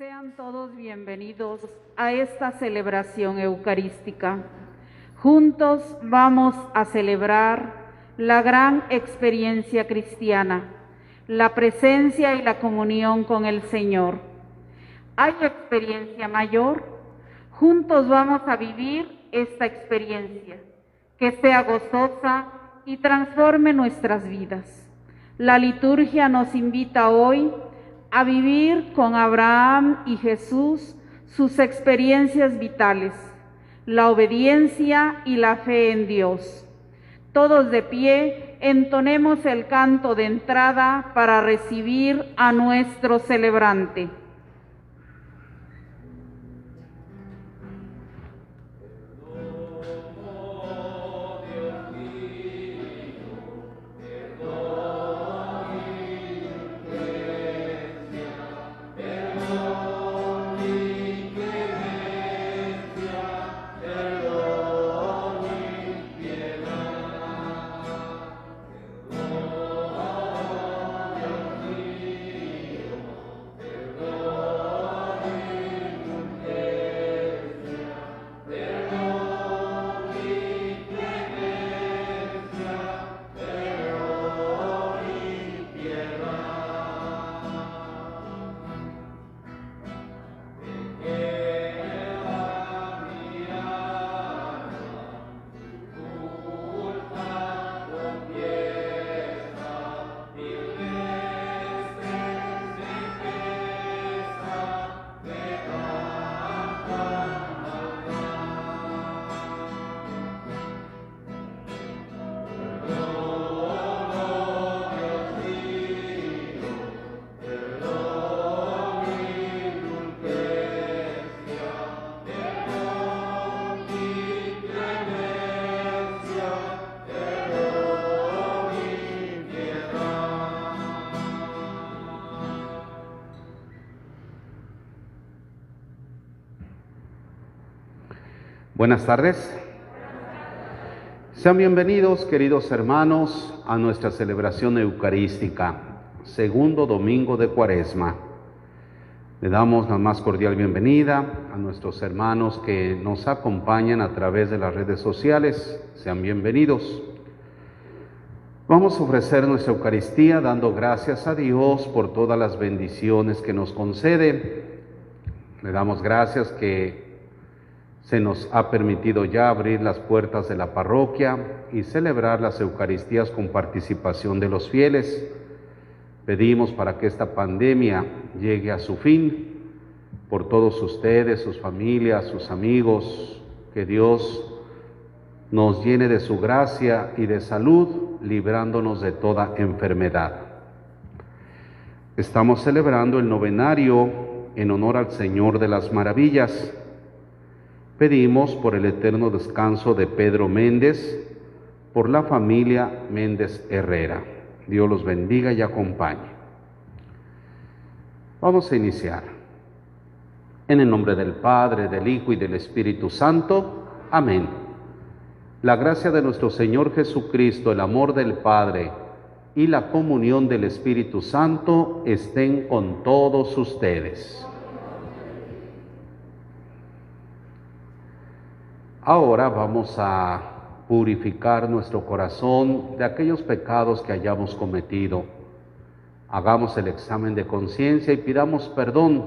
Sean todos bienvenidos a esta celebración eucarística. Juntos vamos a celebrar la gran experiencia cristiana, la presencia y la comunión con el Señor. ¿Hay experiencia mayor? Juntos vamos a vivir esta experiencia, que sea gozosa y transforme nuestras vidas. La liturgia nos invita hoy a vivir con Abraham y Jesús sus experiencias vitales, la obediencia y la fe en Dios. Todos de pie, entonemos el canto de entrada para recibir a nuestro celebrante. Buenas tardes. Sean bienvenidos, queridos hermanos, a nuestra celebración eucarística, segundo domingo de Cuaresma. Le damos la más cordial bienvenida a nuestros hermanos que nos acompañan a través de las redes sociales. Sean bienvenidos. Vamos a ofrecer nuestra Eucaristía dando gracias a Dios por todas las bendiciones que nos concede. Le damos gracias que se nos ha permitido ya abrir las puertas de la parroquia y celebrar las Eucaristías con participación de los fieles. Pedimos para que esta pandemia llegue a su fin, por todos ustedes, sus familias, sus amigos, que Dios nos llene de su gracia y de salud, librándonos de toda enfermedad. Estamos celebrando el novenario en honor al Señor de las Maravillas. Pedimos por el eterno descanso de Pedro Méndez, por la familia Méndez Herrera. Dios los bendiga y acompañe. Vamos a iniciar. En el nombre del Padre, del Hijo y del Espíritu Santo. Amén. La gracia de nuestro Señor Jesucristo, el amor del Padre y la comunión del Espíritu Santo estén con todos ustedes. Ahora vamos a purificar nuestro corazón de aquellos pecados que hayamos cometido. Hagamos el examen de conciencia y pidamos perdón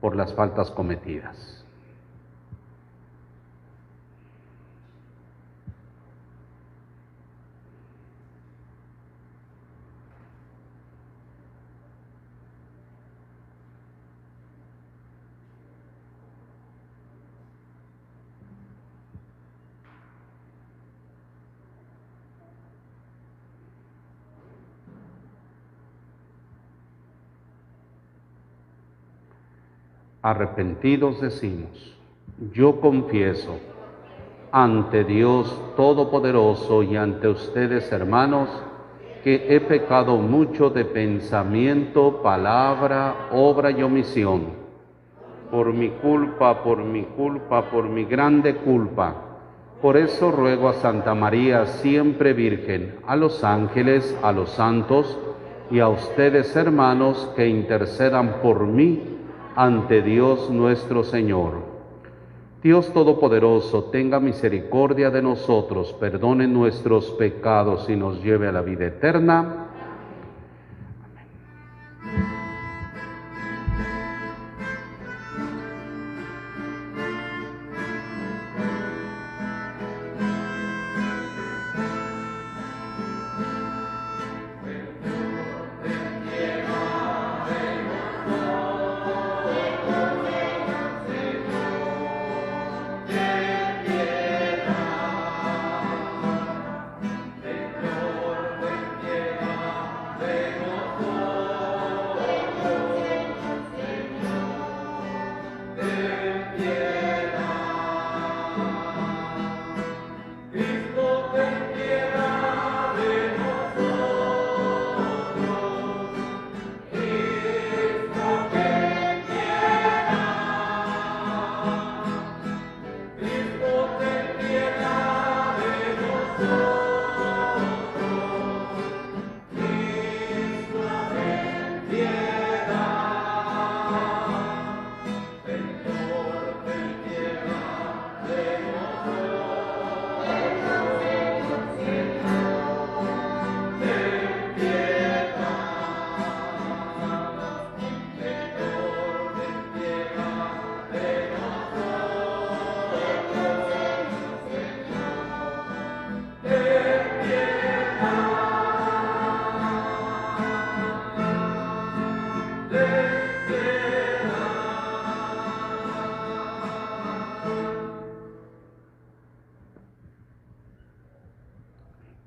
por las faltas cometidas. Arrepentidos decimos: yo confieso ante Dios Todopoderoso y ante ustedes, hermanos, que he pecado mucho de pensamiento, palabra, obra y omisión. Por mi culpa, por mi grande culpa. Por eso ruego a Santa María, siempre Virgen, a los ángeles, a los santos y a ustedes, hermanos, que intercedan por mí ante Dios nuestro Señor. Dios Todopoderoso, tenga misericordia de nosotros, perdone nuestros pecados y nos lleve a la vida eterna.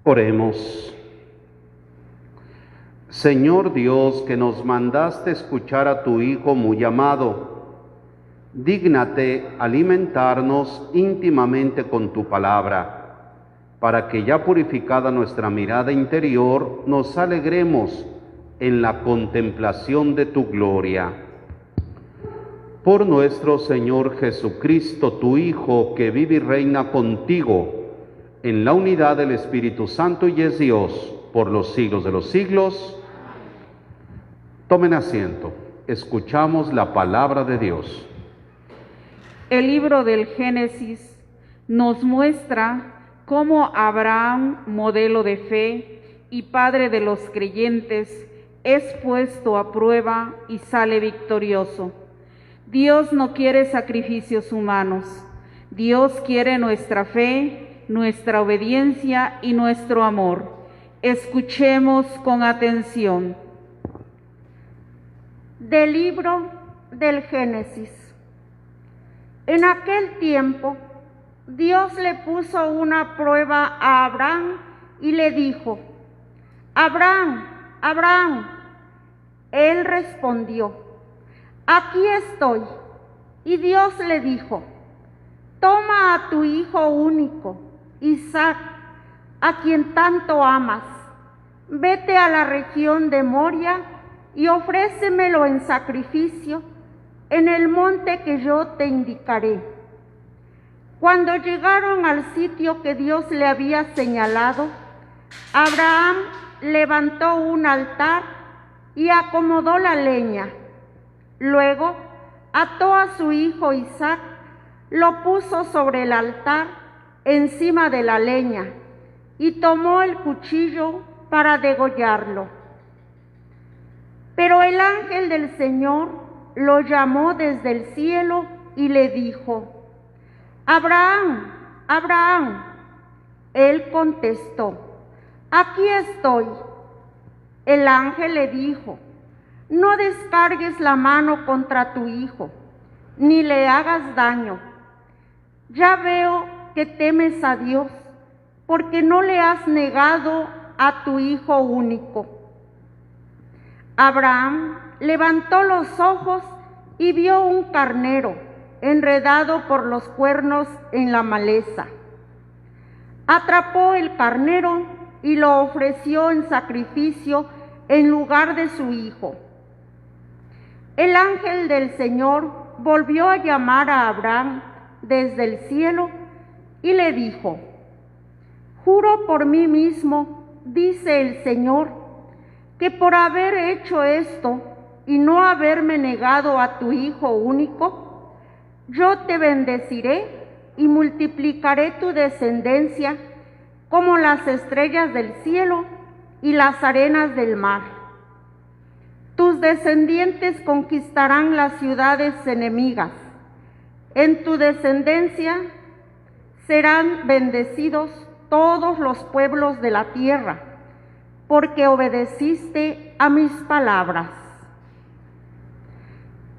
Oremos. Señor Dios, que nos mandaste escuchar a tu Hijo muy amado, dígnate alimentarnos íntimamente con tu palabra, para que ya purificada nuestra mirada interior, nos alegremos en la contemplación de tu gloria. Por nuestro Señor Jesucristo, tu Hijo, que vive y reina contigo, en la unidad del Espíritu Santo y es Dios, por los siglos de los siglos. Tomen asiento. Escuchamos la palabra de Dios. El libro del Génesis nos muestra cómo Abraham, modelo de fe y padre de los creyentes, es puesto a prueba y sale victorioso. Dios no quiere sacrificios humanos. Dios quiere nuestra fe, nuestra obediencia y nuestro amor. Escuchemos con atención. Del libro del Génesis. En aquel tiempo, Dios le puso una prueba a Abraham y le dijo: Abraham, Abraham. Él respondió: aquí estoy. Y Dios le dijo: toma a tu hijo único, Isaac, a quien tanto amas, vete a la región de Moria y ofrécemelo en sacrificio en el monte que yo te indicaré. Cuando llegaron al sitio que Dios le había señalado, Abraham levantó un altar y acomodó la leña. Luego ató a su hijo Isaac, lo puso sobre el altar encima de la leña y tomó el cuchillo para degollarlo. Pero el ángel del Señor lo llamó desde el cielo y le dijo: Abraham, Abraham. Él contestó: aquí estoy. El ángel le dijo: no descargues la mano contra tu hijo, ni le hagas daño. Ya veo que temes a Dios, porque no le has negado a tu hijo único. Abraham levantó los ojos y vio un carnero enredado por los cuernos en la maleza. Atrapó el carnero y lo ofreció en sacrificio en lugar de su hijo. El ángel del Señor volvió a llamar a Abraham desde el cielo y le dijo: juro por mí mismo, dice el Señor, que por haber hecho esto, y no haberme negado a tu Hijo único, yo te bendeciré y multiplicaré tu descendencia como las estrellas del cielo y las arenas del mar. Tus descendientes conquistarán las ciudades enemigas. En tu descendencia serán bendecidos todos los pueblos de la tierra, porque obedeciste a mis palabras.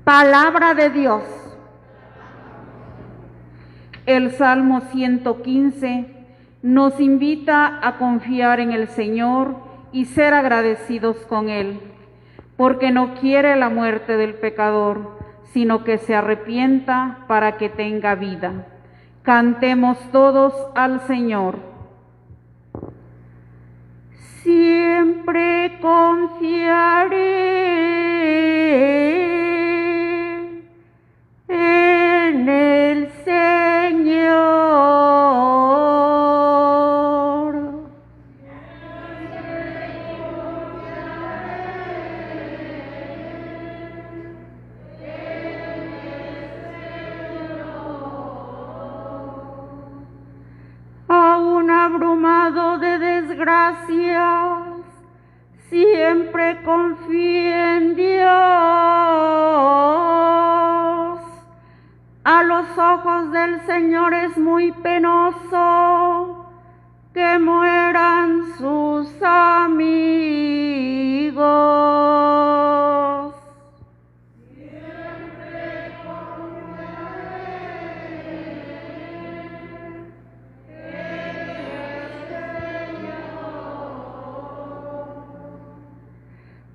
Palabra de Dios. El Salmo 115 nos invita a confiar en el Señor y ser agradecidos con Él, porque no quiere la muerte del pecador, sino que se arrepienta para que tenga vida. Cantemos todos al Señor. Siempre confiaré en el Señor. Aún abrumado de desgracias, siempre confíe en Dios. A los ojos del Señor es muy penoso que mueran sus amigos.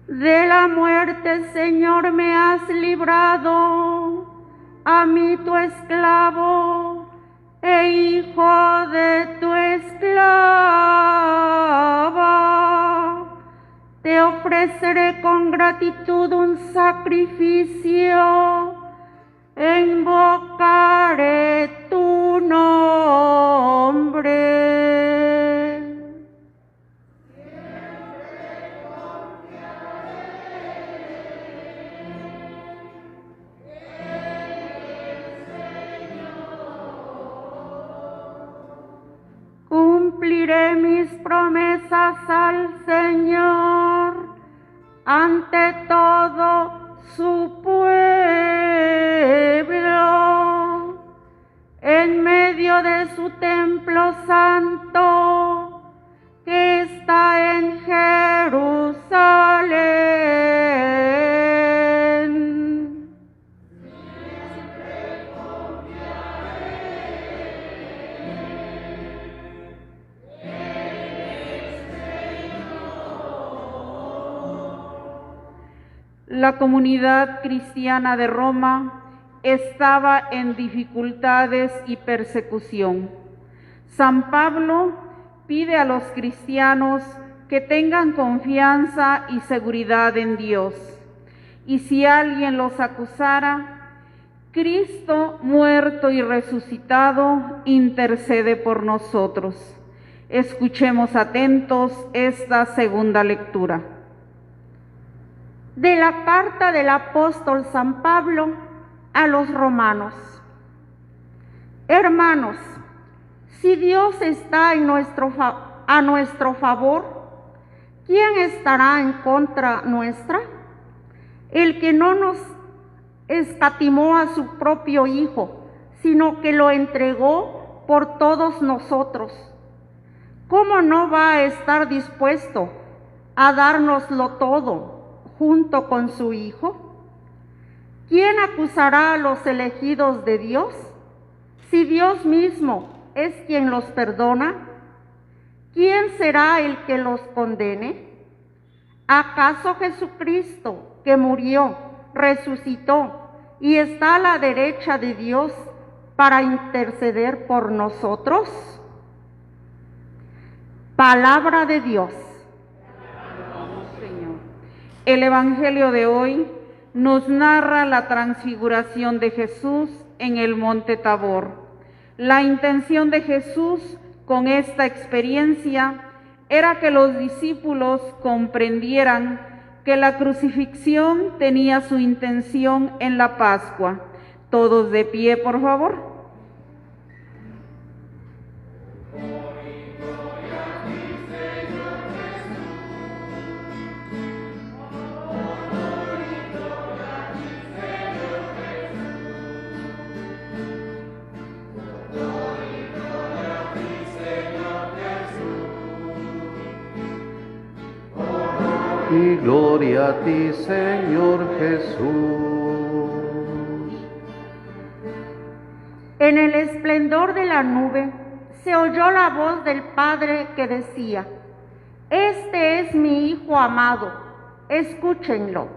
De la muerte, Señor, me has librado, a mí tu esclavo e hijo de tu esclava. Te ofreceré con gratitud un sacrificio, e invocaré tu nombre. Cumpliré mis promesas al Señor, ante todo su pueblo, en medio de su templo santo, que está en Jerusalén. La comunidad cristiana de Roma estaba en dificultades y persecución. San Pablo pide a los cristianos que tengan confianza y seguridad en Dios. Y si alguien los acusara, Cristo muerto y resucitado intercede por nosotros. Escuchemos atentos esta segunda lectura. De la carta del apóstol San Pablo a los romanos. Hermanos, si Dios está a nuestro favor, ¿quién estará en contra nuestra? El que no nos escatimó a su propio Hijo, sino que lo entregó por todos nosotros. ¿Cómo no va a estar dispuesto a dárnoslo todo junto con su Hijo? ¿Quién acusará a los elegidos de Dios? Si Dios mismo es quien los perdona, ¿quién será el que los condene? ¿Acaso Jesucristo, que murió, resucitó y está a la derecha de Dios para interceder por nosotros? Palabra de Dios. El Evangelio de hoy nos narra la transfiguración de Jesús en el monte Tabor. La intención de Jesús con esta experiencia era que los discípulos comprendieran que la crucifixión tenía su intención en la Pascua. Todos de pie, por favor. Y gloria a ti, Señor Jesús. En el esplendor de la nube se oyó la voz del Padre que decía: Este es mi Hijo amado, escúchenlo.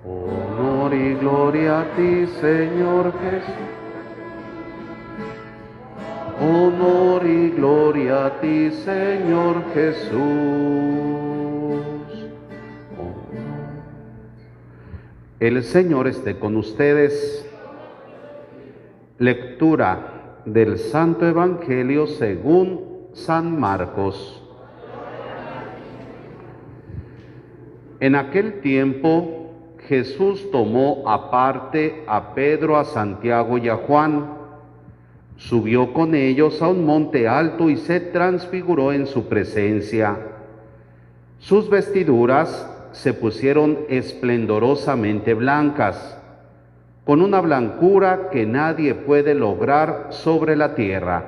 Honor y gloria a ti, Señor Jesús. Honor y gloria a ti, Señor Jesús. El Señor esté con ustedes. Lectura del Santo Evangelio según San Marcos. En aquel tiempo, Jesús tomó aparte a Pedro, a Santiago y a Juan. Subió con ellos a un monte alto y se transfiguró en su presencia. Sus vestiduras se pusieron esplendorosamente blancas, con una blancura que nadie puede lograr sobre la tierra.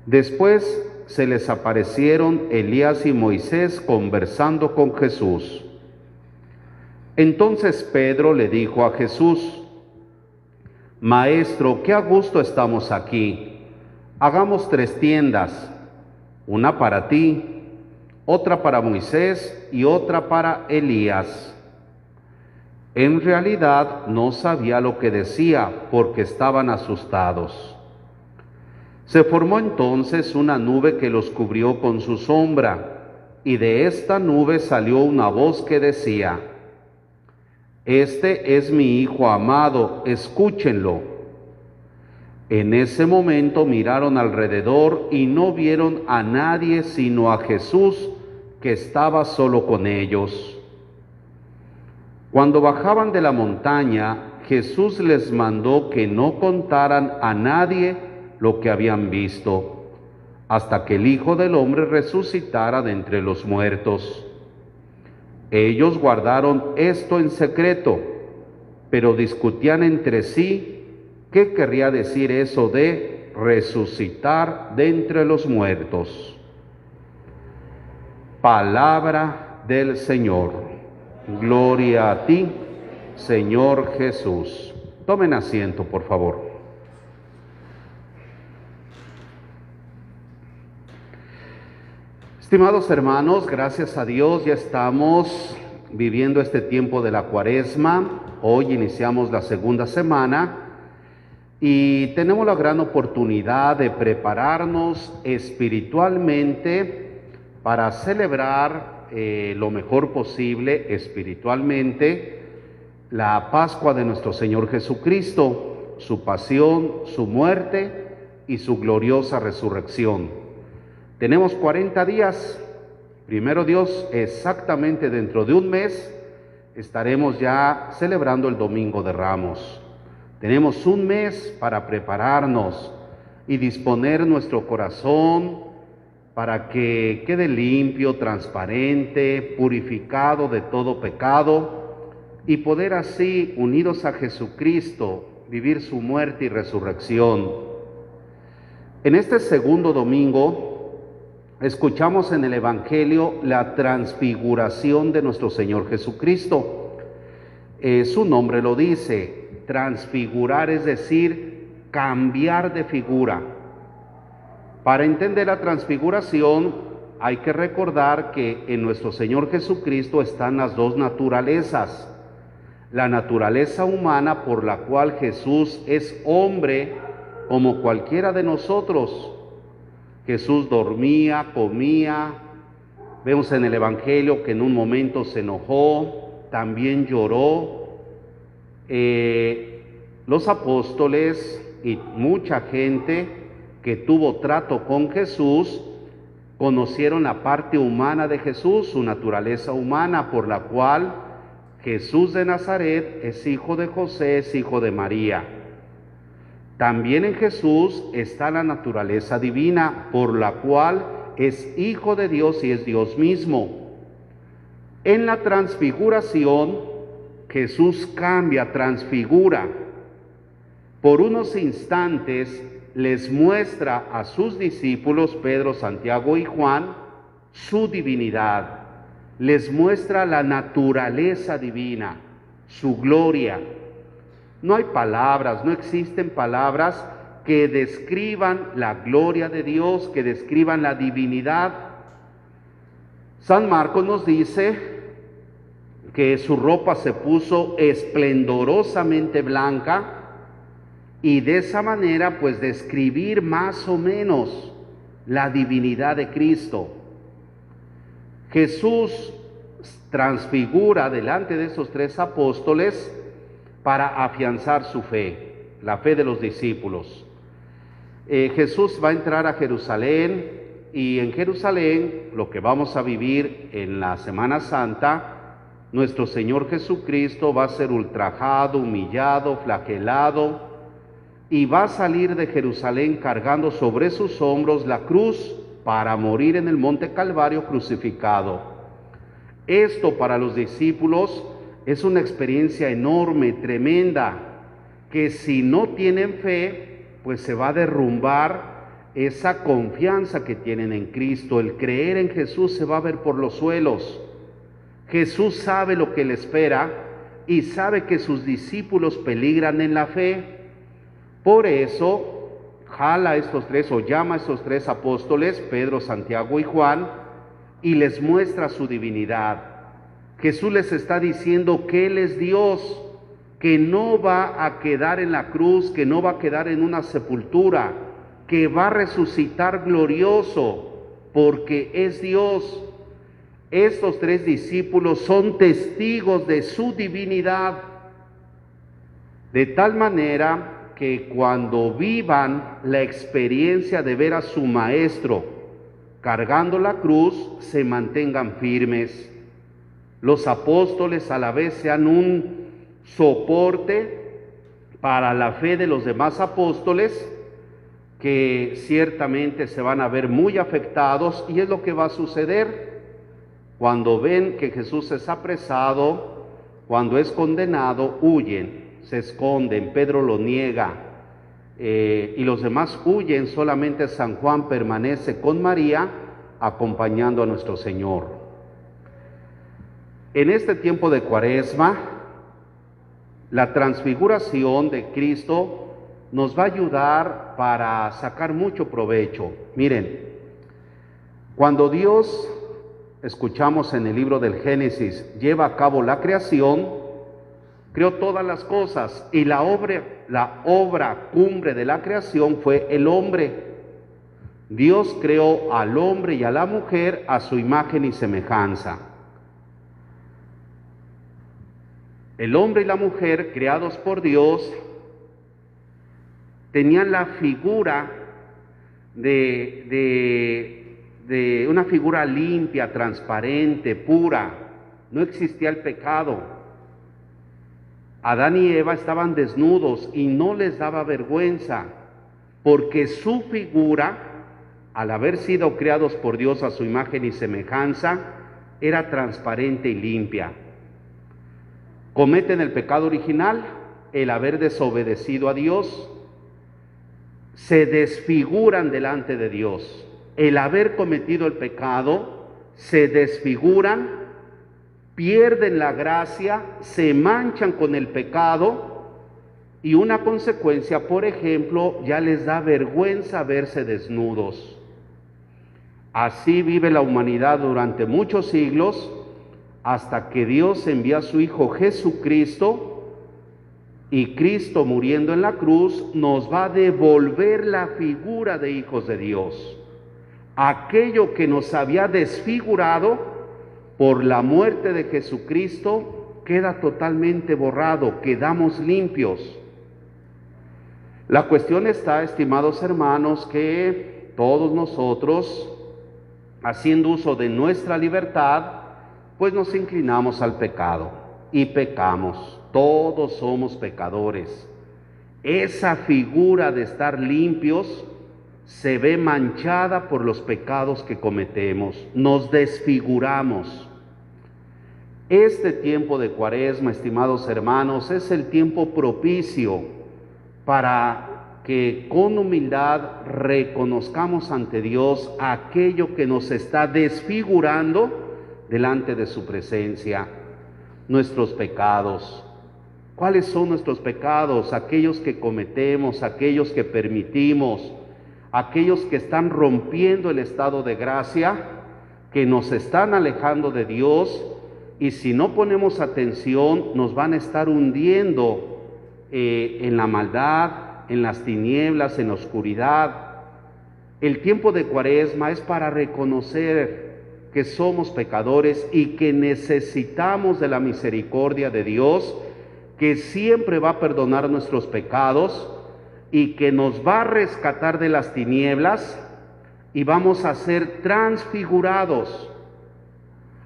Después se les aparecieron Elías y Moisés conversando con Jesús. Entonces Pedro le dijo a Jesús: Maestro, qué a gusto estamos aquí. Hagamos 3 tiendas, una para ti, otra para Moisés y otra para Elías. En realidad no sabía lo que decía porque estaban asustados. Se formó entonces una nube que los cubrió con su sombra, y de esta nube salió una voz que decía: Este es mi Hijo amado, escúchenlo. En ese momento miraron alrededor y no vieron a nadie sino a Jesús, que estaba solo con ellos. Cuando bajaban de la montaña, Jesús les mandó que no contaran a nadie lo que habían visto, hasta que el Hijo del Hombre resucitara de entre los muertos. Ellos guardaron esto en secreto, pero discutían entre sí qué querría decir eso de resucitar de entre los muertos. Palabra del Señor. Gloria a ti, Señor Jesús. Tomen asiento, por favor. Estimados hermanos, gracias a Dios ya estamos viviendo este tiempo de la Cuaresma. Hoy iniciamos la segunda semana y tenemos la gran oportunidad de prepararnos espiritualmente para celebrar lo mejor posible espiritualmente la Pascua de nuestro Señor Jesucristo, su pasión, su muerte y su gloriosa resurrección. Tenemos 40 días, primero Dios, exactamente dentro de un mes estaremos ya celebrando el Domingo de Ramos. Tenemos un mes para prepararnos y disponer nuestro corazón para que quede limpio, transparente, purificado de todo pecado y poder así, unidos a Jesucristo, vivir su muerte y resurrección. En este segundo domingo escuchamos en el Evangelio la transfiguración de nuestro Señor Jesucristo. Su nombre lo dice, transfigurar, es decir, cambiar de figura. Para entender la transfiguración hay que recordar que en nuestro Señor Jesucristo están las dos naturalezas. La naturaleza humana por la cual Jesús es hombre como cualquiera de nosotros. Jesús dormía, comía, vemos en el Evangelio que en un momento se enojó, también lloró. Los apóstoles y mucha gente que tuvo trato con Jesús Conocieron la parte humana de Jesús, su naturaleza humana, por la cual Jesús de Nazaret es hijo de José, es hijo de María. También en Jesús está la naturaleza divina, por la cual es hijo de Dios y es Dios mismo. En la transfiguración, Jesús cambia, transfigura. Por unos instantes les muestra a sus discípulos, Pedro, Santiago y Juan, su divinidad. Les muestra la naturaleza divina, su gloria. No hay palabras, no existen palabras que describan la gloria de Dios, que describan la divinidad. San Marcos nos dice que su ropa se puso esplendorosamente blanca, y de esa manera pues describir más o menos la divinidad de Cristo. Jesús transfigura delante de esos tres apóstoles para afianzar su fe, la fe de los discípulos. Jesús va a entrar a Jerusalén, y en Jerusalén, lo que vamos a vivir en la Semana Santa, nuestro Señor Jesucristo va a ser ultrajado, humillado, flagelado, y va a salir de Jerusalén cargando sobre sus hombros la cruz para morir en el Monte Calvario crucificado. Esto para los discípulos es una experiencia enorme, tremenda, que si no tienen fe, pues se va a derrumbar esa confianza que tienen en Cristo. El creer en Jesús se va a ver por los suelos. Jesús sabe lo que le espera y sabe que sus discípulos peligran en la fe. Por eso jala a estos tres, o llama a estos tres apóstoles, Pedro, Santiago y Juan, y les muestra su divinidad. Jesús les está diciendo que Él es Dios, que no va a quedar en la cruz, que no va a quedar en una sepultura, que va a resucitar glorioso, porque es Dios. Estos tres discípulos son testigos de su divinidad, de tal manera que cuando vivan la experiencia de ver a su Maestro cargando la cruz, se mantengan firmes. Los apóstoles a la vez sean un soporte para la fe de los demás apóstoles, que ciertamente se van a ver muy afectados, y es lo que va a suceder cuando ven que Jesús es apresado, cuando es condenado, huyen, se esconden. Pedro lo niega, y los demás huyen. Solamente San Juan permanece con María, acompañando a nuestro Señor. En este tiempo de Cuaresma, la transfiguración de Cristo nos va a ayudar para sacar mucho provecho. Miren, cuando Dios, escuchamos en el libro del Génesis, lleva a cabo la creación, creó todas las cosas, y la obra cumbre de la creación fue el hombre. Dios creó al hombre y a la mujer a su imagen y semejanza. El hombre y la mujer, creados por Dios, tenían la figura de una figura limpia, transparente, pura. No existía el pecado. Adán y Eva estaban desnudos y no les daba vergüenza, porque su figura, al haber sido creados por Dios a su imagen y semejanza, era transparente y limpia. Cometen el pecado original, el haber desobedecido a Dios, se desfiguran delante de Dios. El haber cometido el pecado, se desfiguran, pierden la gracia, se manchan con el pecado, y una consecuencia, por ejemplo, ya les da vergüenza verse desnudos. Así vive la humanidad durante muchos siglos, hasta que Dios envía a su Hijo Jesucristo, y Cristo, muriendo en la cruz, nos va a devolver la figura de hijos de Dios. Aquello que nos había desfigurado por la muerte de Jesucristo queda totalmente borrado, quedamos limpios. La cuestión está, estimados hermanos, que todos nosotros haciendo uso de nuestra libertad, pues nos inclinamos al pecado y pecamos. Todos somos pecadores. Esa figura de estar limpios se ve manchada por los pecados que cometemos. Nos desfiguramos. Este tiempo de Cuaresma, estimados hermanos, es el tiempo propicio para que con humildad reconozcamos ante Dios aquello que nos está desfigurando delante de su presencia, nuestros pecados. ¿Cuáles son nuestros pecados? Aquellos que cometemos, aquellos que permitimos, aquellos que están rompiendo el estado de gracia, que nos están alejando de Dios, y si no ponemos atención nos van a estar hundiendo en la maldad, en las tinieblas, en la oscuridad. El tiempo de Cuaresma es para reconocer que somos pecadores y que necesitamos de la misericordia de Dios, que siempre va a perdonar nuestros pecados y que nos va a rescatar de las tinieblas, y vamos a ser transfigurados,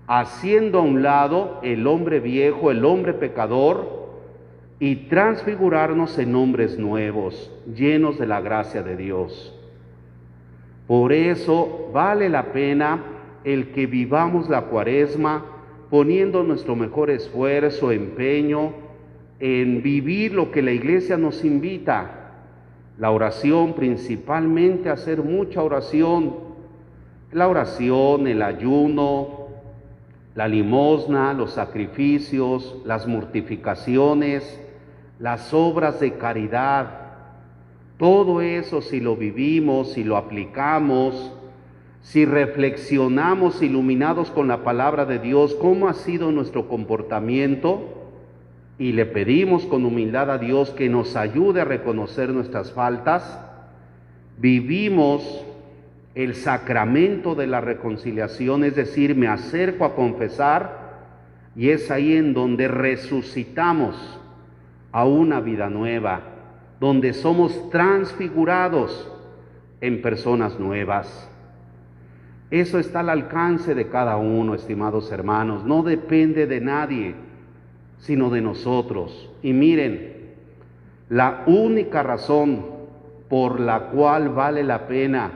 haciendo a un lado el hombre viejo, el hombre pecador, y transfigurarnos en hombres nuevos, llenos de la gracia de Dios. Por eso vale la pena el que vivamos la Cuaresma poniendo nuestro mejor esfuerzo, empeño en vivir lo que la Iglesia nos invita. La oración, principalmente hacer mucha oración. La oración, el ayuno, la limosna, los sacrificios, las mortificaciones, las obras de caridad. Todo eso, si lo vivimos, si lo aplicamos, si reflexionamos iluminados con la palabra de Dios, cómo ha sido nuestro comportamiento, y le pedimos con humildad a Dios que nos ayude a reconocer nuestras faltas, vivimos el sacramento de la reconciliación, es decir, me acerco a confesar, y es ahí en donde resucitamos a una vida nueva, donde somos transfigurados en personas nuevas. Eso está al alcance de cada uno, estimados hermanos, no depende de nadie, sino de nosotros. Y miren, la única razón por la cual vale la pena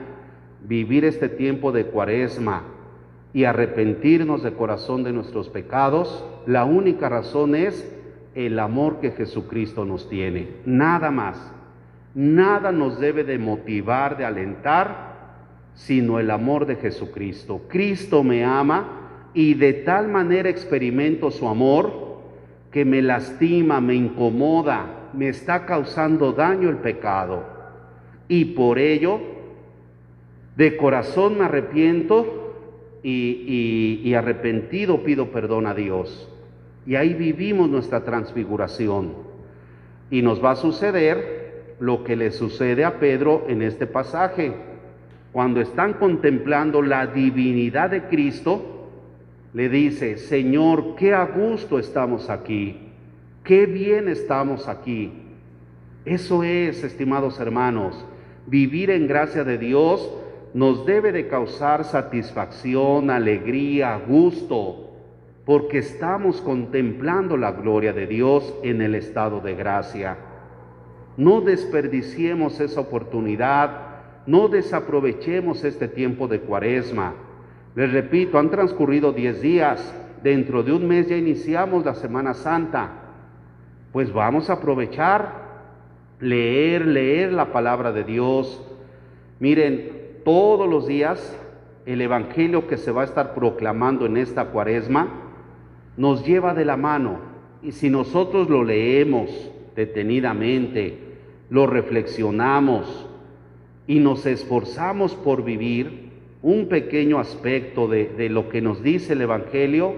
vivir este tiempo de Cuaresma y arrepentirnos de corazón de nuestros pecados, la única razón es el amor que Jesucristo nos tiene, nada más. Nada nos debe de motivar, de alentar, sino el amor de Jesucristo. Cristo me ama y de tal manera experimento su amor que me lastima, me incomoda, me está causando daño el pecado. Y por ello, de corazón me arrepiento y arrepentido pido perdón a Dios. Y ahí vivimos nuestra transfiguración. Y nos va a suceder lo que le sucede a Pedro en este pasaje. Cuando están contemplando la divinidad de Cristo, le dice: Señor, qué a gusto estamos aquí, qué bien estamos aquí. Eso es, estimados hermanos, vivir en gracia de Dios nos debe de causar satisfacción, alegría, gusto, porque estamos contemplando la gloria de Dios en el estado de gracia. No desperdiciemos esa oportunidad, no desaprovechemos este tiempo de Cuaresma. Les repito, han transcurrido 10 días, dentro de un mes ya iniciamos la Semana Santa. Pues vamos a aprovechar, leer la palabra de Dios. Miren, todos los días el Evangelio que se va a estar proclamando en esta Cuaresma nos lleva de la mano, y si nosotros lo leemos detenidamente, lo reflexionamos y nos esforzamos por vivir un pequeño aspecto de lo que nos dice el Evangelio,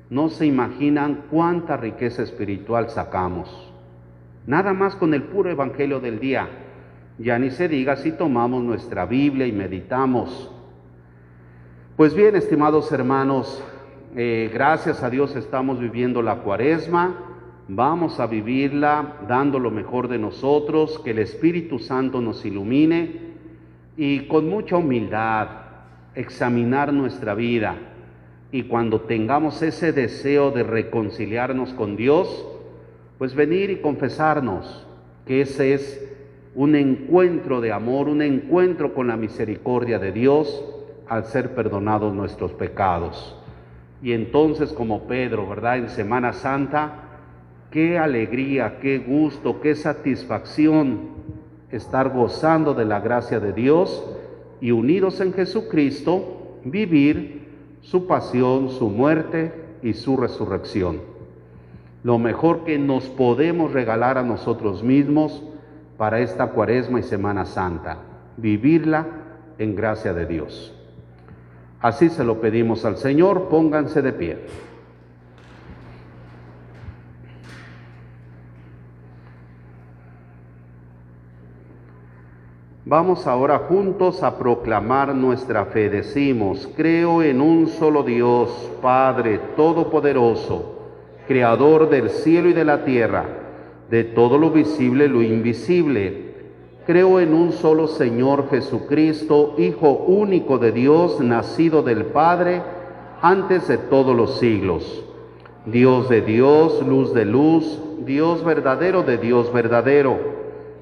no se imaginan cuánta riqueza espiritual sacamos. Nada más con el puro Evangelio del día. Ya ni se diga si tomamos nuestra Biblia y meditamos. Pues bien, estimados hermanos, gracias a Dios estamos viviendo la Cuaresma. Vamos a vivirla dando lo mejor de nosotros, que el Espíritu Santo nos ilumine y con mucha humildad, examinar nuestra vida y cuando tengamos ese deseo de reconciliarnos con Dios, pues venir y confesarnos que ese es un encuentro de amor, un encuentro con la misericordia de Dios al ser perdonados nuestros pecados. Y entonces, como Pedro, ¿verdad? En Semana Santa, qué alegría, qué gusto, qué satisfacción estar gozando de la gracia de Dios y unidos en Jesucristo, vivir su pasión, su muerte y su resurrección. Lo mejor que nos podemos regalar a nosotros mismos para esta Cuaresma y Semana Santa, vivirla en gracia de Dios. Así se lo pedimos al Señor, pónganse de pie. Vamos ahora juntos a proclamar nuestra fe. Decimos: creo en un solo Dios, Padre Todopoderoso, Creador del cielo y de la tierra, de todo lo visible y lo invisible. Creo en un solo Señor Jesucristo, Hijo único de Dios, nacido del Padre antes de todos los siglos. Dios de Dios, luz de luz, Dios verdadero de Dios verdadero,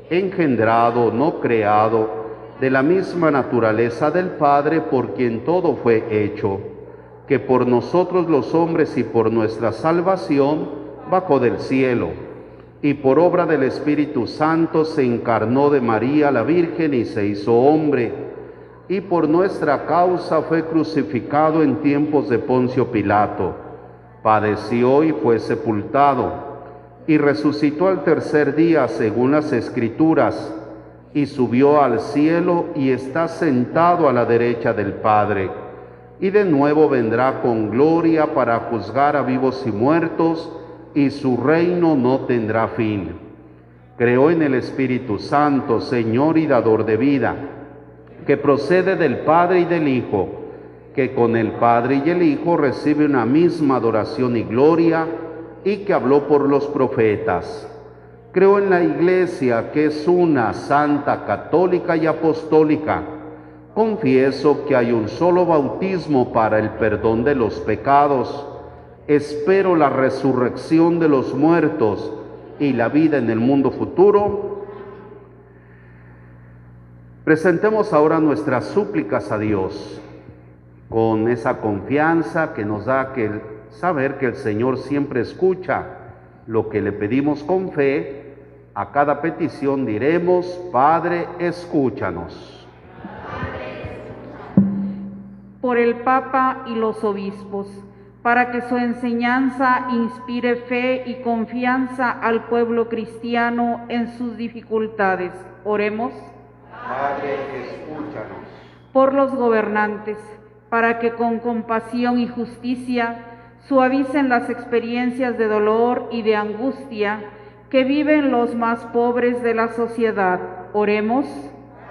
engendrado, no creado, de la misma naturaleza del Padre, por quien todo fue hecho, que por nosotros los hombres y por nuestra salvación bajó del cielo, y por obra del Espíritu Santo se encarnó de María la Virgen y se hizo hombre, y por nuestra causa fue crucificado en tiempos de Poncio Pilato, padeció y fue sepultado, y resucitó al tercer día según las Escrituras, y subió al cielo y está sentado a la derecha del Padre, y de nuevo vendrá con gloria para juzgar a vivos y muertos, y su reino no tendrá fin. Creo en el Espíritu Santo, Señor y dador de vida, que procede del Padre y del Hijo, que con el Padre y el Hijo recibe una misma adoración y gloria, y que habló por los profetas. Creo en la Iglesia, que es una, santa, católica y apostólica. Confieso que hay un solo bautismo para el perdón de los pecados. Espero la resurrección de los muertos y la vida en el mundo futuro. Presentemos ahora nuestras súplicas a Dios con esa confianza que nos da saber que el Señor siempre escucha lo que le pedimos con fe. A cada petición diremos: Padre, escúchanos. Por el Papa y los obispos, para que su enseñanza inspire fe y confianza al pueblo cristiano en sus dificultades. Oremos. Padre, escúchanos. Por los gobernantes, para que con compasión y justicia suavicen las experiencias de dolor y de angustia que viven los más pobres de la sociedad. Oremos.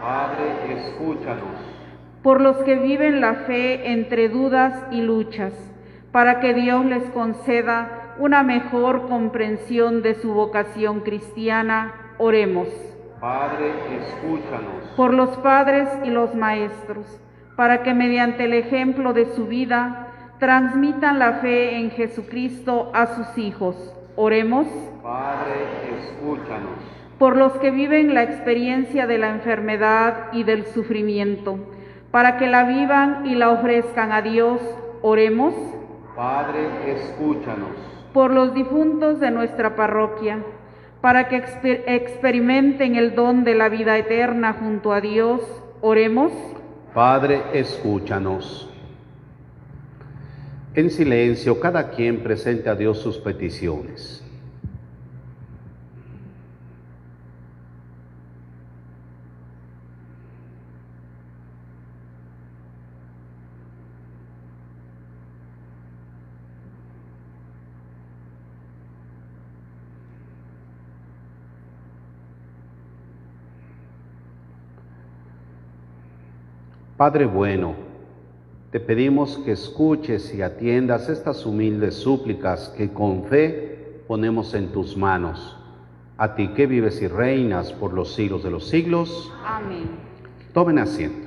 Padre, escúchanos. Por los que viven la fe entre dudas y luchas, para que Dios les conceda una mejor comprensión de su vocación cristiana. Oremos. Padre, escúchanos. Por los padres y los maestros, para que mediante el ejemplo de su vida transmitan la fe en Jesucristo a sus hijos. Oremos. Padre, escúchanos. Por los que viven la experiencia de la enfermedad y del sufrimiento, para que la vivan y la ofrezcan a Dios. Oremos. Padre, escúchanos. Por los difuntos de nuestra parroquia, para que experimenten el don de la vida eterna junto a Dios. Oremos. Padre, escúchanos. En silencio, cada quien presente a Dios sus peticiones. Padre bueno, te pedimos que escuches y atiendas estas humildes súplicas que con fe ponemos en tus manos. A ti que vives y reinas por los siglos de los siglos. Amén. Tomen asiento.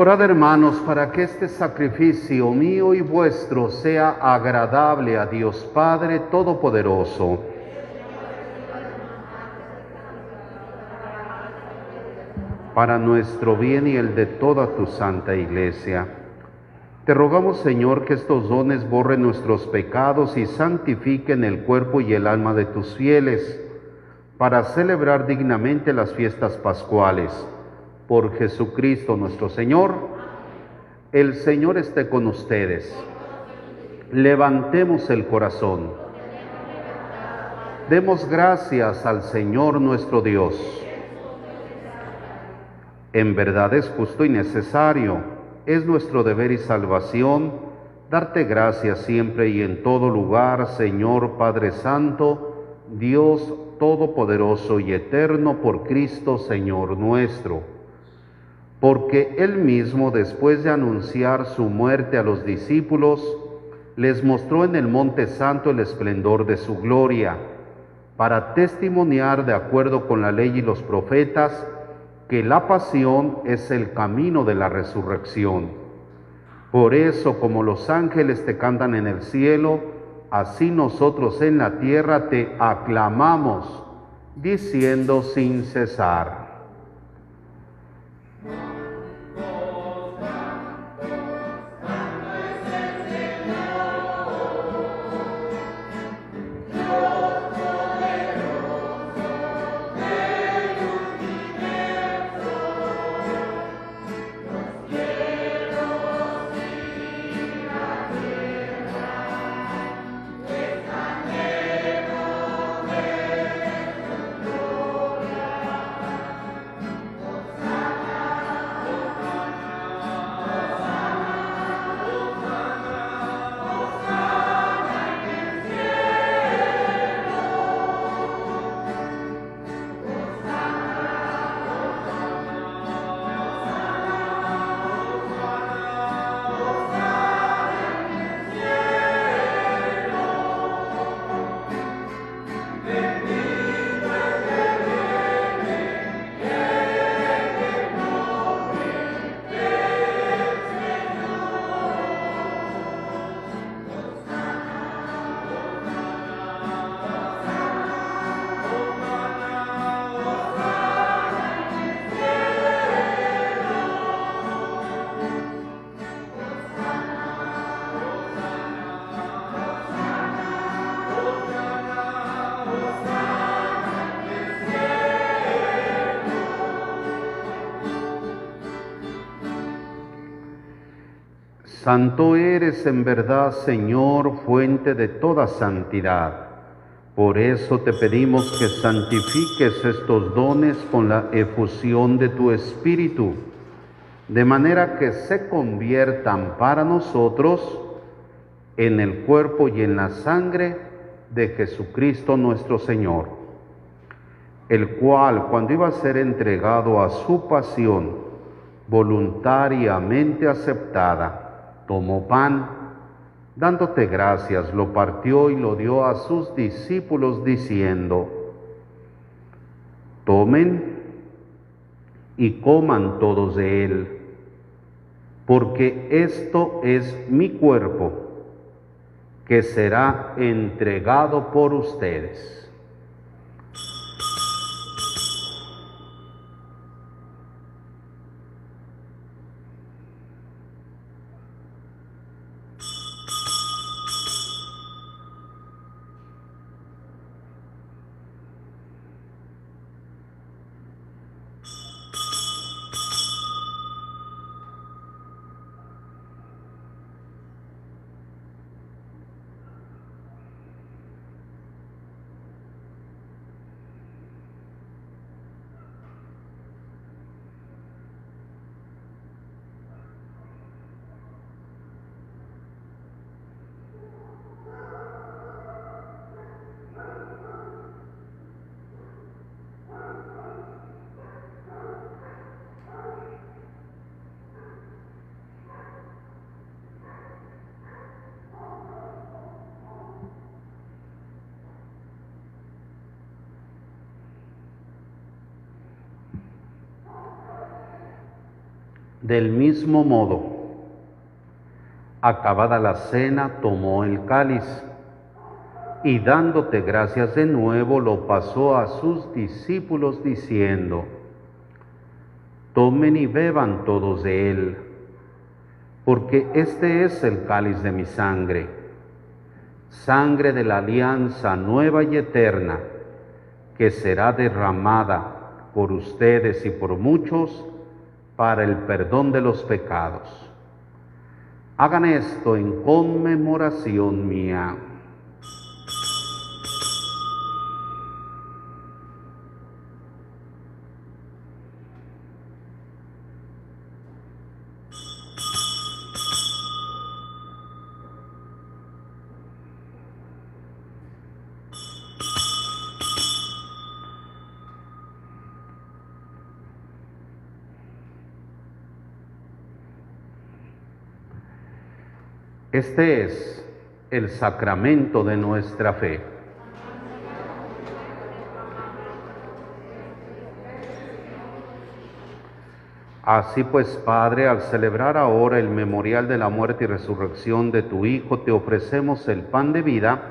Orad, hermanos, para que este sacrificio mío y vuestro sea agradable a Dios Padre Todopoderoso. Para nuestro bien y el de toda tu santa Iglesia. Te rogamos, Señor, que estos dones borren nuestros pecados y santifiquen el cuerpo y el alma de tus fieles, para celebrar dignamente las fiestas pascuales. Por Jesucristo nuestro Señor. El Señor esté con ustedes. Levantemos el corazón. Demos gracias al Señor nuestro Dios. En verdad es justo y necesario, es nuestro deber y salvación, darte gracias siempre y en todo lugar, Señor Padre Santo, Dios Todopoderoso y Eterno, por Cristo Señor nuestro. Porque Él mismo, después de anunciar su muerte a los discípulos, les mostró en el Monte Santo el esplendor de su gloria, para testimoniar, de acuerdo con la ley y los profetas, que la pasión es el camino de la resurrección. Por eso, como los ángeles te cantan en el cielo, así nosotros en la tierra te aclamamos, diciendo sin cesar: Santo eres en verdad, Señor, fuente de toda santidad. Por eso te pedimos que santifiques estos dones con la efusión de tu Espíritu, de manera que se conviertan para nosotros en el cuerpo y en la sangre de Jesucristo nuestro Señor, el cual, cuando iba a ser entregado a su pasión voluntariamente aceptada, tomó pan, dándote gracias, lo partió y lo dio a sus discípulos, diciendo: tomen y coman todos de él, porque esto es mi cuerpo, que será entregado por ustedes. Del mismo modo, acabada la cena, tomó el cáliz y dándote gracias de nuevo, lo pasó a sus discípulos diciendo: tomen y beban todos de él, porque este es el cáliz de mi sangre, sangre de la alianza nueva y eterna, que será derramada por ustedes y por muchos para el perdón de los pecados. Hagan esto en conmemoración mía. Este es el sacramento de nuestra fe. Así pues, Padre, al celebrar ahora el memorial de la muerte y resurrección de tu Hijo, te ofrecemos el pan de vida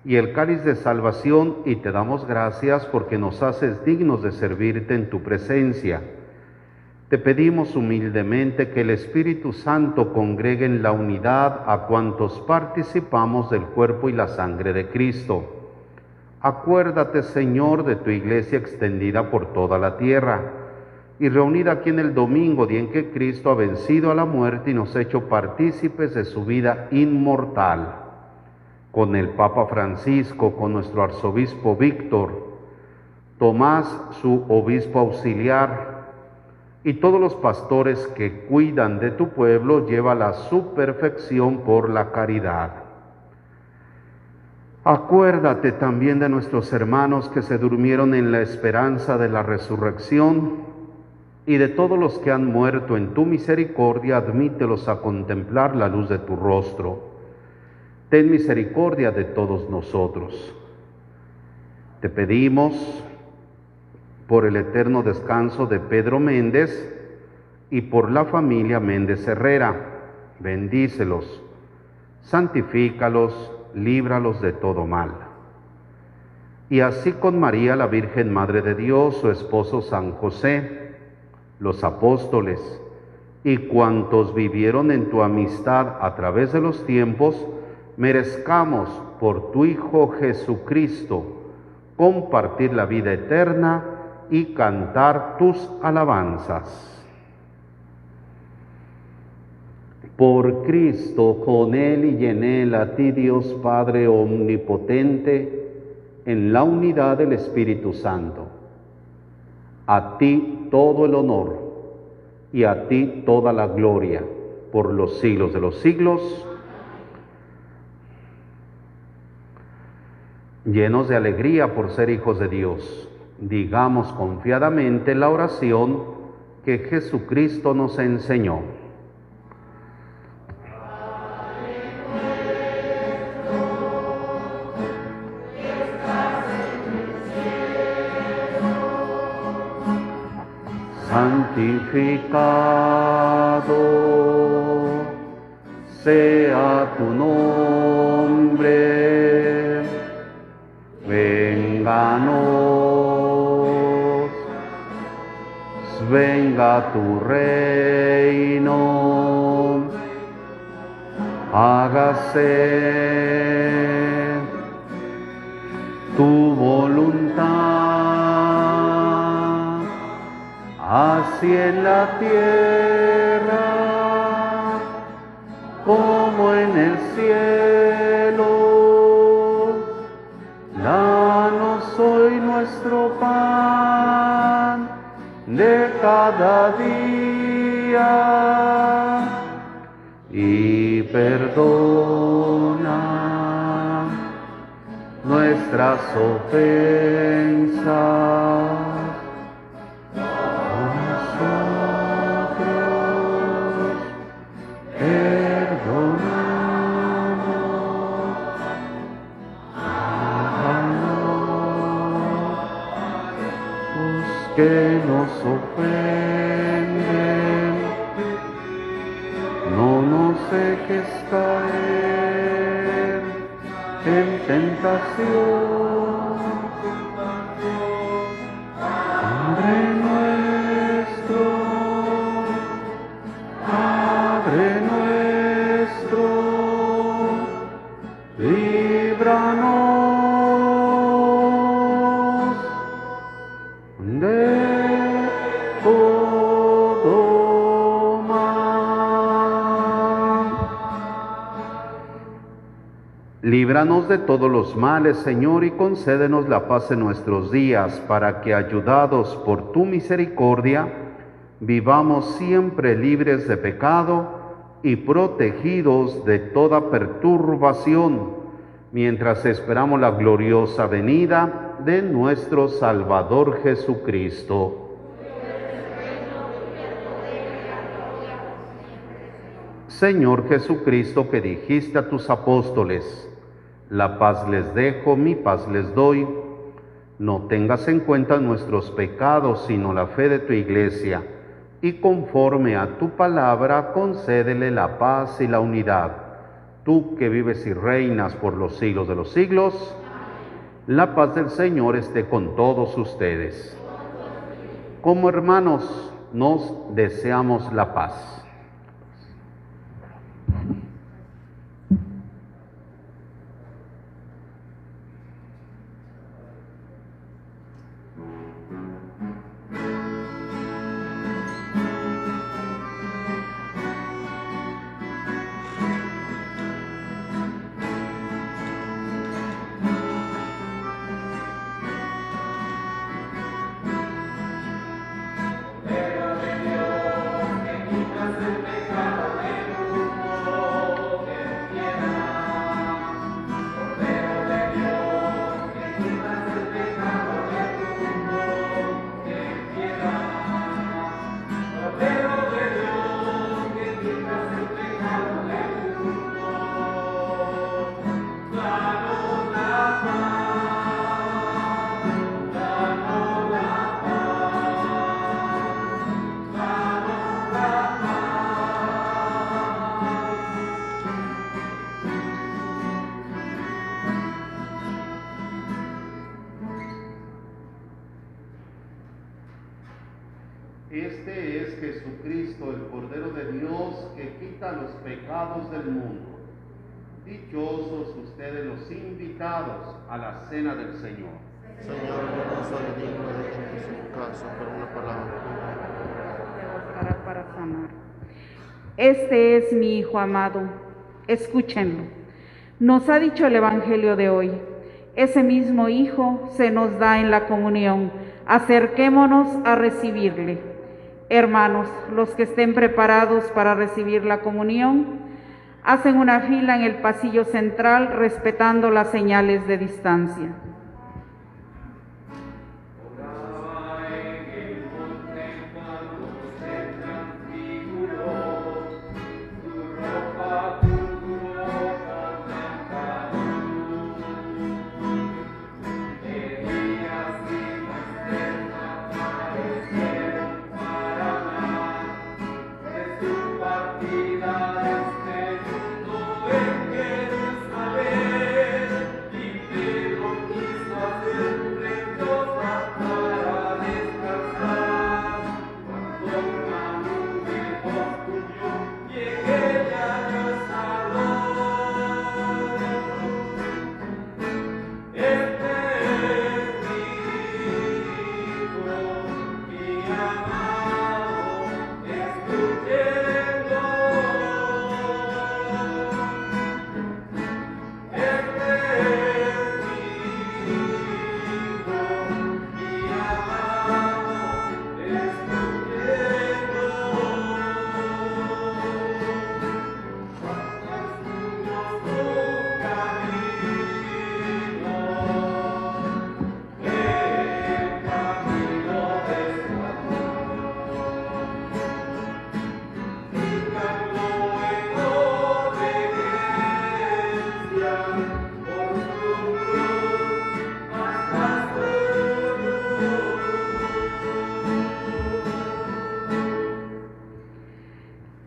y el cáliz de salvación, y te damos gracias porque nos haces dignos de servirte en tu presencia. Te pedimos humildemente que el Espíritu Santo congregue en la unidad a cuantos participamos del cuerpo y la sangre de Cristo. Acuérdate, Señor, de tu iglesia extendida por toda la tierra y reunida aquí en el domingo, día en que Cristo ha vencido a la muerte y nos ha hecho partícipes de su vida inmortal. Con el Papa Francisco, con nuestro arzobispo Víctor, Tomás, su obispo auxiliar, y todos los pastores que cuidan de tu pueblo, llévala a su perfección por la caridad. Acuérdate también de nuestros hermanos que se durmieron en la esperanza de la resurrección, y de todos los que han muerto en tu misericordia, admítelos a contemplar la luz de tu rostro. Ten misericordia de todos nosotros. Te pedimos por el eterno descanso de Pedro Méndez y por la familia Méndez Herrera. Bendícelos, santifícalos, líbralos de todo mal. Y así con María, la Virgen Madre de Dios, su esposo San José, los apóstoles y cuantos vivieron en tu amistad a través de los tiempos, merezcamos por tu Hijo Jesucristo compartir la vida eterna y cantar tus alabanzas. Por Cristo, con Él y en Él, a ti Dios Padre omnipotente, en la unidad del Espíritu Santo. A ti todo el honor y a ti toda la gloria por los siglos de los siglos. Llenos de alegría por ser hijos de Dios, digamos confiadamente la oración que Jesucristo nos enseñó. Santificado sea tu nombre, venga tu reino, hágase tu voluntad, así en la tierra como en el cielo. Danos hoy nuestro pan de cada día y perdona nuestras ofensas, nosotros perdonamos a los que nos ofenden, dejes caer en tentación. Padre nuestro, líbranos de todo mal. Líbranos de todos los males, Señor, y concédenos la paz en nuestros días, para que, ayudados por tu misericordia, vivamos siempre libres de pecado y protegidos de toda perturbación, mientras esperamos la gloriosa venida de nuestro Salvador Jesucristo. Señor Jesucristo, que dijiste a tus apóstoles: la paz les dejo, mi paz les doy. No tengas en cuenta nuestros pecados, sino la fe de tu Iglesia, y conforme a tu palabra, concédele la paz y la unidad. Tú que vives y reinas por los siglos de los siglos, la paz del Señor esté con todos ustedes. Como hermanos, nos deseamos la paz. Este es Jesucristo, el Cordero de Dios, que quita los pecados del mundo. Dichosos ustedes los invitados a la cena del Señor. Señor, yo no soy digno de que entres en tu casa, pero una palabra tuya Para sanar. Este es mi Hijo amado, escúchenlo. Nos ha dicho el Evangelio de hoy. Ese mismo Hijo se nos da en la comunión. Acerquémonos a recibirle. Hermanos, los que estén preparados para recibir la comunión, hacen una fila en el pasillo central respetando las señales de distancia. Y Pedro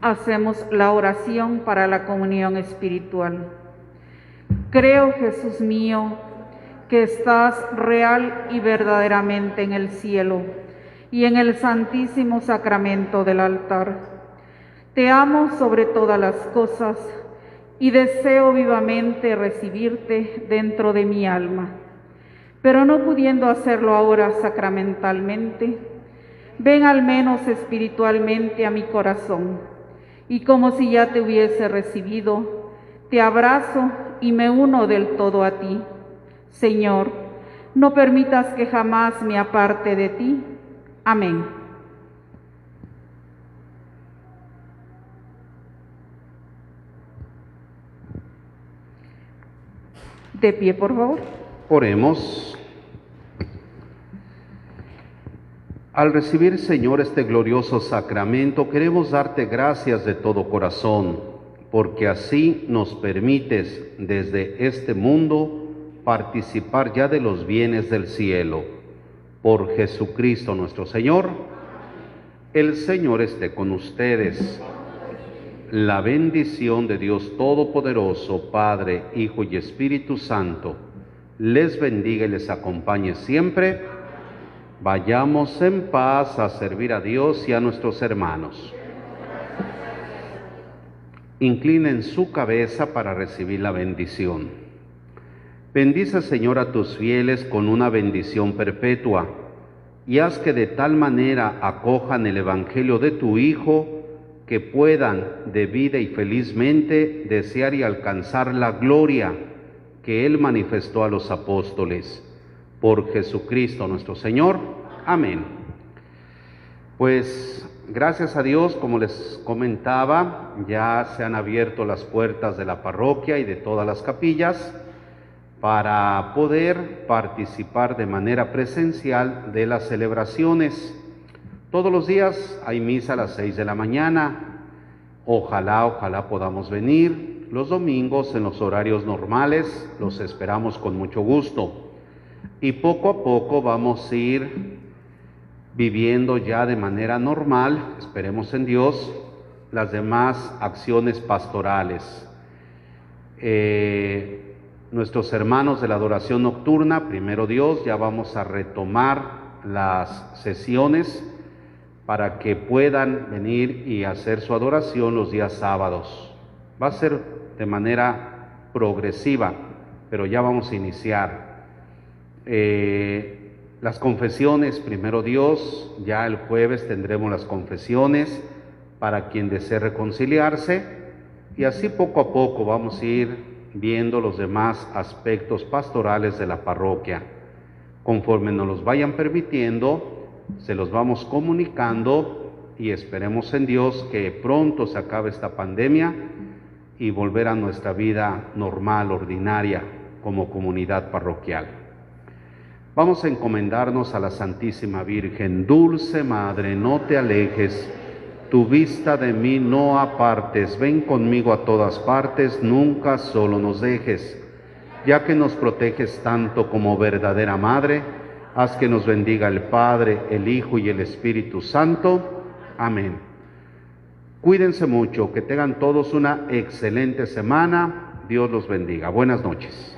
hacemos la oración para la comunión espiritual. Creo, Jesús mío, que estás real y verdaderamente en el cielo y en el santísimo sacramento del altar. Te amo sobre todas las cosas y deseo vivamente recibirte dentro de mi alma. Pero no pudiendo hacerlo ahora sacramentalmente, ven al menos espiritualmente a mi corazón, y como si ya te hubiese recibido, te abrazo y me uno del todo a ti. Señor, no permitas que jamás me aparte de ti. Amén. De pie, por favor. Oremos. Al recibir, Señor, este glorioso sacramento, queremos darte gracias de todo corazón, porque así nos permites desde este mundo participar ya de los bienes del cielo. Por Jesucristo nuestro Señor. El Señor esté con ustedes. La bendición de Dios Todopoderoso, Padre, Hijo y Espíritu Santo, les bendiga y les acompañe siempre. Vayamos en paz a servir a Dios y a nuestros hermanos. Inclinen su cabeza para recibir la bendición. Bendice, Señor, a tus fieles con una bendición perpetua, y haz que de tal manera acojan el Evangelio de tu Hijo, que puedan de vida y felizmente desear y alcanzar la gloria que Él manifestó a los apóstoles. Por Jesucristo nuestro Señor. Amén. Pues gracias a Dios, como les comentaba, ya se han abierto las puertas de la parroquia y de todas las capillas para poder participar de manera presencial de las celebraciones. Todos los días hay misa a las 6 de la mañana. Ojalá podamos venir. Los domingos en los horarios normales los esperamos con mucho gusto. Y poco a poco vamos a ir viviendo ya de manera normal, esperemos en Dios, las demás acciones pastorales. Nuestros hermanos de la adoración nocturna, primero Dios, ya vamos a retomar las sesiones para que puedan venir y hacer su adoración los días sábados. Va a ser de manera progresiva, pero ya vamos a iniciar. Las confesiones, primero Dios, ya el jueves tendremos las confesiones para quien desee reconciliarse, y así poco a poco vamos a ir viendo los demás aspectos pastorales de la parroquia. Conforme nos los vayan permitiendo, se los vamos comunicando, y esperemos en Dios que pronto se acabe esta pandemia y volver a nuestra vida normal, ordinaria, como comunidad parroquial. Vamos a encomendarnos a la Santísima Virgen. Dulce Madre, no te alejes, tu vista de mí no apartes, ven conmigo a todas partes, nunca solo nos dejes. Ya que nos proteges tanto como verdadera Madre, haz que nos bendiga el Padre, el Hijo y el Espíritu Santo. Amén. Cuídense mucho, que tengan todos una excelente semana. Dios los bendiga. Buenas noches.